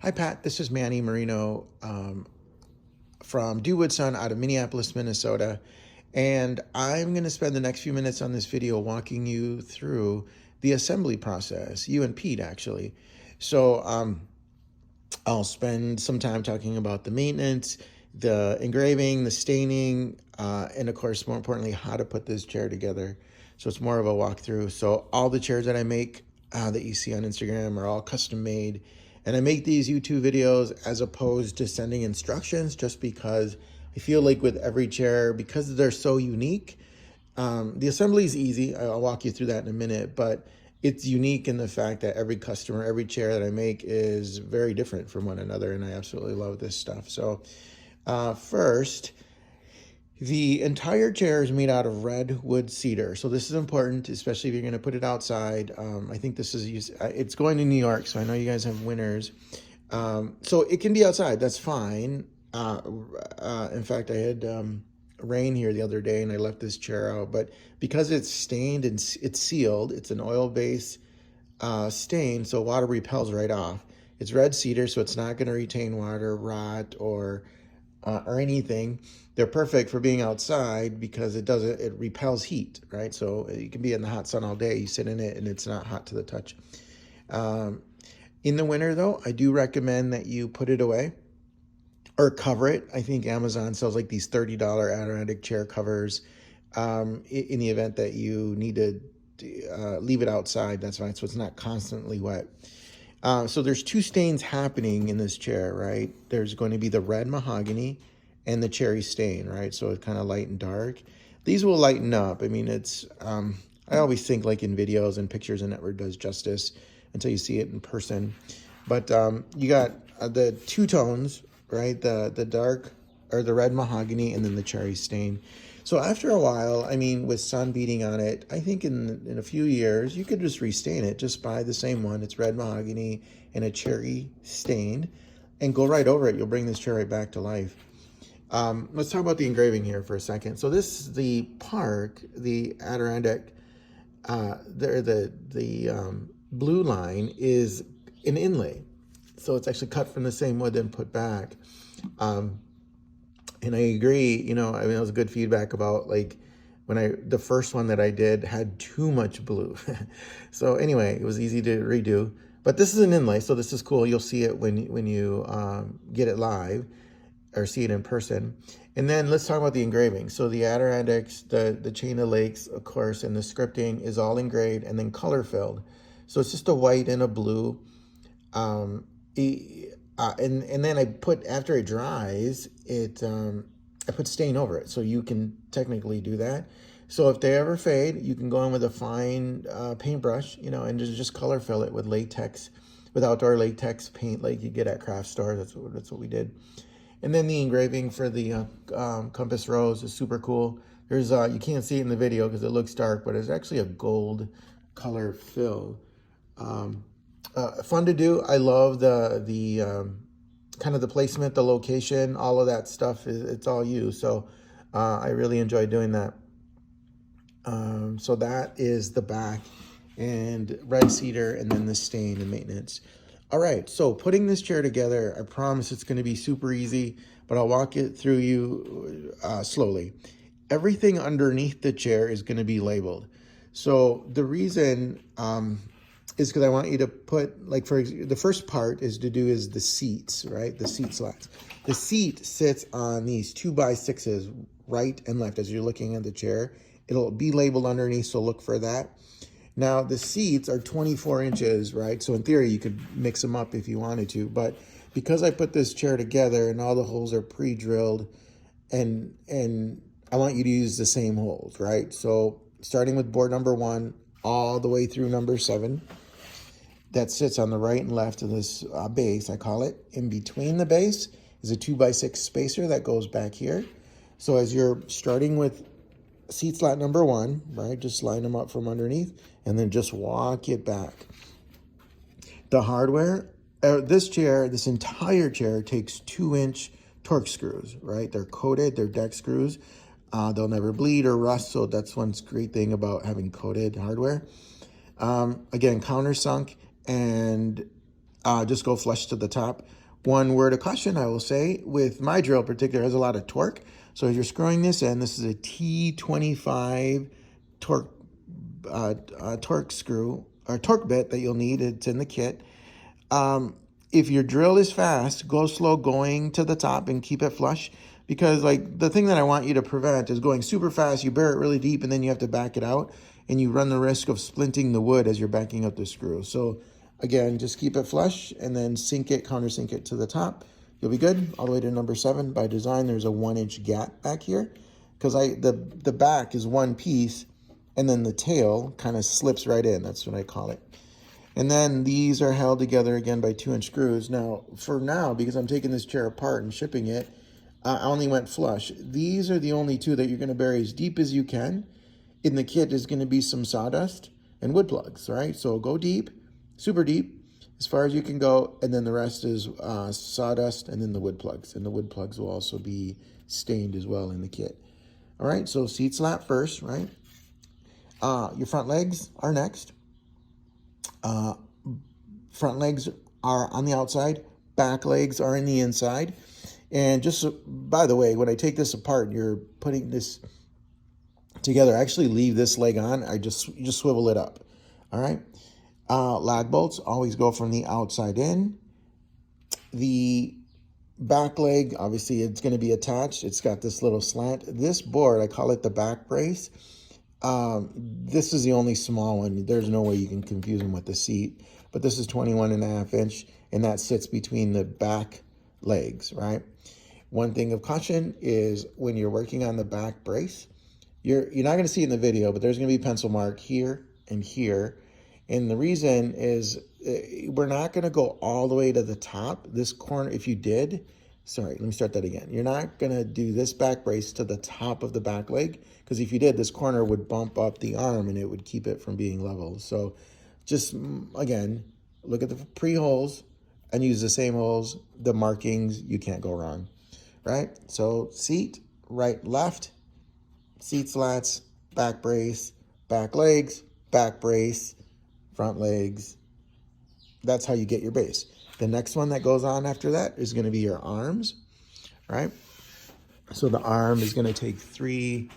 Hi, Pat. This is Manny Marino from Dewood Sun out of Minneapolis, Minnesota. And I'm going to spend the next few minutes on this video walking you through the assembly process, you and Pete, actually. So I'll spend some time talking about the maintenance, the engraving, the staining, and of course, more importantly, how to put this chair together. So it's more of a walkthrough. So all the chairs that I make that you see on Instagram are all custom made. And I make these YouTube videos as opposed to sending instructions just because I feel like with every chair, because they're so unique, the assembly is easy. I'll walk you through that in a minute, but it's unique in the fact that every customer, every chair that I make is very different from one another, and I absolutely love this stuff. So first, the entire chair is made out of redwood cedar. So this is important, especially if you're going to put it outside. I think this is, it's going to New York, so I know you guys have winters. So it can be outside, that's fine. In fact, I had rain here the other day and I left this chair out, but because it's stained and it's sealed, it's an oil-based stain, so water repels right off. It's red cedar, so it's not going to retain water, rot, or anything. They're perfect for being outside because it repels heat, right? So you can be in the hot sun all day, you sit in it and it's not hot to the touch. In the winter though, I do recommend that you put it away or cover it. I think Amazon sells like these $30 Adirondack chair covers. In the event that you need to leave it outside, that's fine, so it's not constantly wet. So there's two stains happening in this chair, right? There's going to be the red mahogany and the cherry stain, right? So it's kind of light and dark. These will lighten up. I mean, it's, I always think like in videos and pictures, it never does justice until you see it in person. But you got the two tones, right? The dark, or the red mahogany, and then the cherry stain. So after a while, I mean, with sun beating on it, I think in a few years, you could just restain it. Just buy the same one. It's red mahogany and a cherry stain, and go right over it. You'll bring this chair right back to life. Let's talk about the engraving here for a second. So this is the park, the Adirondack, the blue line is an inlay. So it's actually cut from the same wood and put back. And I agree, you know, I mean, it was good feedback about like when the first one that I did had too much blue. So anyway, it was easy to redo, but this is an inlay. So this is cool. You'll see it when you get it live or see it in person. And then let's talk about the engraving. So the Adirondacks, the Chain of Lakes, of course, and the scripting is all engraved and then color filled. So it's just a white and a blue. And then I put, after it dries, I put stain over it. So you can technically do that. So if they ever fade, you can go in with a fine paintbrush, you know, and just color fill it with latex, with outdoor latex paint like you get at craft stores. That's what we did. And then the engraving for the compass rose is super cool. There's you can't see it in the video because it looks dark, but it's actually a gold color fill. Fun to do. I love the kind of the placement, the location, all of that stuff. It's all you. So I really enjoy doing that. So that is the back, and red cedar, and then the stain and maintenance. All right, so putting this chair together, I promise it's going to be super easy, but I'll walk it through you slowly. Everything underneath the chair is going to be labeled. So the reason is because I want you to put, like, for the first part is the seats, right? The seat slats. The seat sits on these 2x6s, right and left, as you're looking at the chair. It'll be labeled underneath, so look for that. Now, the seats are 24 inches, right? So in theory, you could mix them up if you wanted to, but because I put this chair together and all the holes are pre-drilled, and I want you to use the same holes, right? So starting with board number 1, all the way through number 7, that sits on the right and left of this base, I call it. In between the base is a 2x6 spacer that goes back here. So as you're starting with seat slat number 1, right, just line them up from underneath and then just walk it back. The hardware, this entire chair takes 2-inch Torx screws, right? They're coated, they're deck screws. They'll never bleed or rust, so that's one great thing about having coated hardware. Again, countersunk, and just go flush to the top. One word of caution, I will say, with my drill in particular, it has a lot of torque. So if you're screwing this in, this is a T25 torque torque screw or torque bit that you'll need. It's in the kit. If your drill is fast, go slow going to the top and keep it flush, because like the thing that I want you to prevent is going super fast. You bury it really deep and then you have to back it out, and you run the risk of splinting the wood as you're backing up the screw. So again, just keep it flush and then sink it, countersink it to the top. You'll be good all the way to number 7. By design, there's a 1-inch gap back here because the back is one piece and then the tail kind of slips right in. That's what I call it. And then these are held together again by 2-inch screws. Now, for now, because I'm taking this chair apart and shipping it, I only went flush. These are the only two that you're going to bury as deep as you can. In the kit is going to be some sawdust and wood plugs, right? So go deep, super deep, as far as you can go, and then the rest is sawdust and then the wood plugs. And the wood plugs will also be stained as well in the kit. All right, so seat slat first, right? Your front legs are next. Front legs are on the outside, back legs are in the inside. And just by the way, when I take this apart, you're putting this together. I actually leave this leg on. You just swivel it up. All right. Lag bolts always go from the outside in. The back leg, obviously, it's going to be attached. It's got this little slant. This board, I call it the back brace. This is the only small one. There's no way you can confuse them with the seat, but this is 21.5 inch, and that sits between the back legs, right? One thing of caution is when you're working on the back brace, you're not going to see it in the video, but there's going to be pencil mark here and here. And the reason is we're not going to go all the way to the top. This corner, if you did, sorry, let me start that again. You're not going to do this back brace to the top of the back leg, because if you did, this corner would bump up the arm and it would keep it from being level. So just, again, look at the pre-holes and use the same holes, the markings. You can't go wrong, right? So seat, right, left, seat slats, back brace, back legs, back brace, front legs. That's how you get your base. The next one that goes on after that is going to be your arms, right? So the arm is going to take 3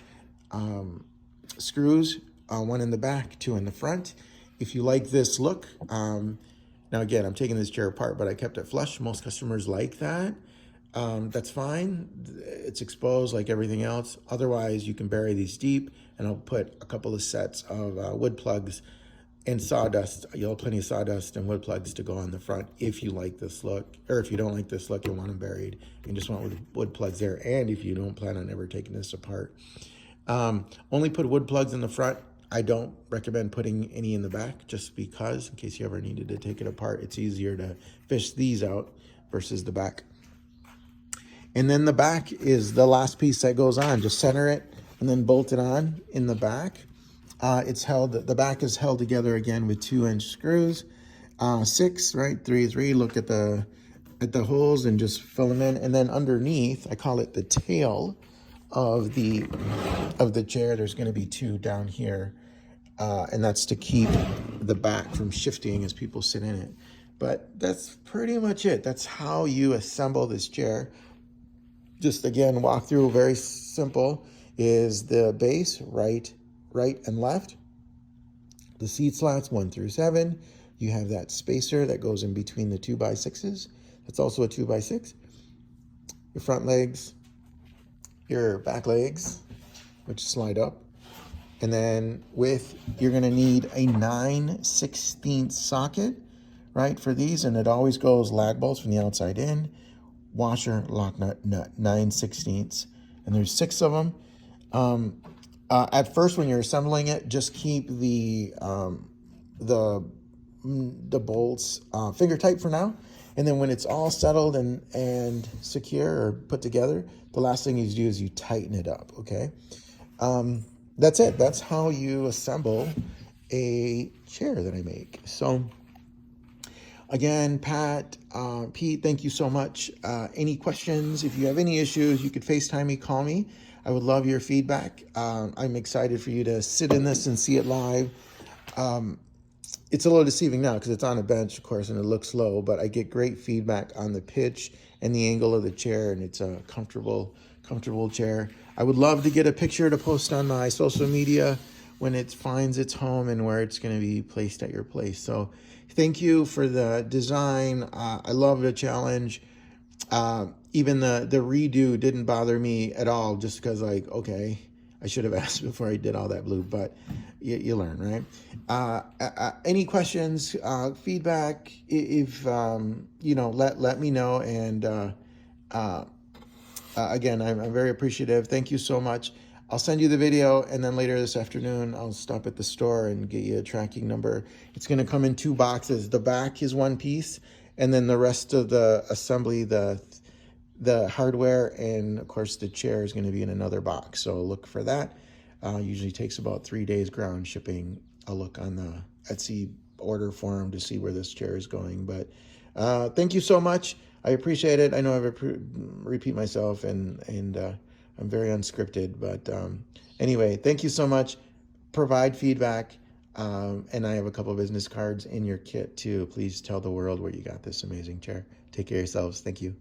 screws, 1 in the back, 2 in the front. If you like this look, now again, I'm taking this chair apart, but I kept it flush. Most customers like that. That's fine. It's exposed like everything else. Otherwise, you can bury these deep, and I'll put a couple of sets of wood plugs and sawdust. You'll have plenty of sawdust and wood plugs to go on the front if you like this look, or if you don't like this look, you want them buried, you just want wood plugs there. And if you don't plan on ever taking this apart, only put wood plugs in the front. I don't recommend putting any in the back, just because in case you ever needed to take it apart, it's easier to fish these out versus the back. And then the back is the last piece that goes on. Just center it and then bolt it on in the back. The back is held together again with 2-inch screws, 6, right? 3. Look at the holes and just fill them in. And then underneath, I call it the tail of the chair. There's going to be 2 down here, and that's to keep the back from shifting as people sit in it. But that's pretty much it. That's how you assemble this chair. Just again, walk through, very simple, is the base, right and left. The seat slats 1 through 7. You have that spacer that goes in between the 2x6s. That's also a 2x6. Your front legs, your back legs, which slide up. And then you're gonna need a 9/16 socket, right, for these. And it always goes lag bolts from the outside in, washer, lock nut, 9/16. And there's 6 of them. At first, when you're assembling it, just keep the bolts finger tight for now, and then when it's all settled and secure or put together, the last thing you do is you tighten it up. Okay, that's it. That's how you assemble a chair that I make. So again, Pete, thank you so much. Any questions? If you have any issues, you could FaceTime me, call me. I would love your feedback. I'm excited for you to sit in this and see it live. it's a little deceiving now because it's on a bench, of course, and it looks low, but I get great feedback on the pitch and the angle of the chair, and it's a comfortable chair. I would love to get a picture to post on my social media when it finds its home and where it's going to be placed at your place. So thank you for the design. I love the challenge. Even the redo didn't bother me at all, just because, like, okay, I should have asked before I did all that blue, but you learn, right? Any questions, feedback, if you know, let me know. And again, I'm very appreciative. Thank you so much. I'll send you the video, and then later this afternoon, I'll stop at the store and get you a tracking number. It's going to come in 2 boxes. The back is one piece, and then the rest of the assembly, the hardware, and of course the chair is going to be in another box. So look for that. Usually takes about 3 days ground shipping. I'll look on the Etsy order form to see where this chair is going. But thank you so much. I appreciate it. I know I repeat myself, and I'm very unscripted. But anyway, thank you so much. Provide feedback. And I have a couple of business cards in your kit too. Please tell the world where you got this amazing chair. Take care of yourselves. Thank you.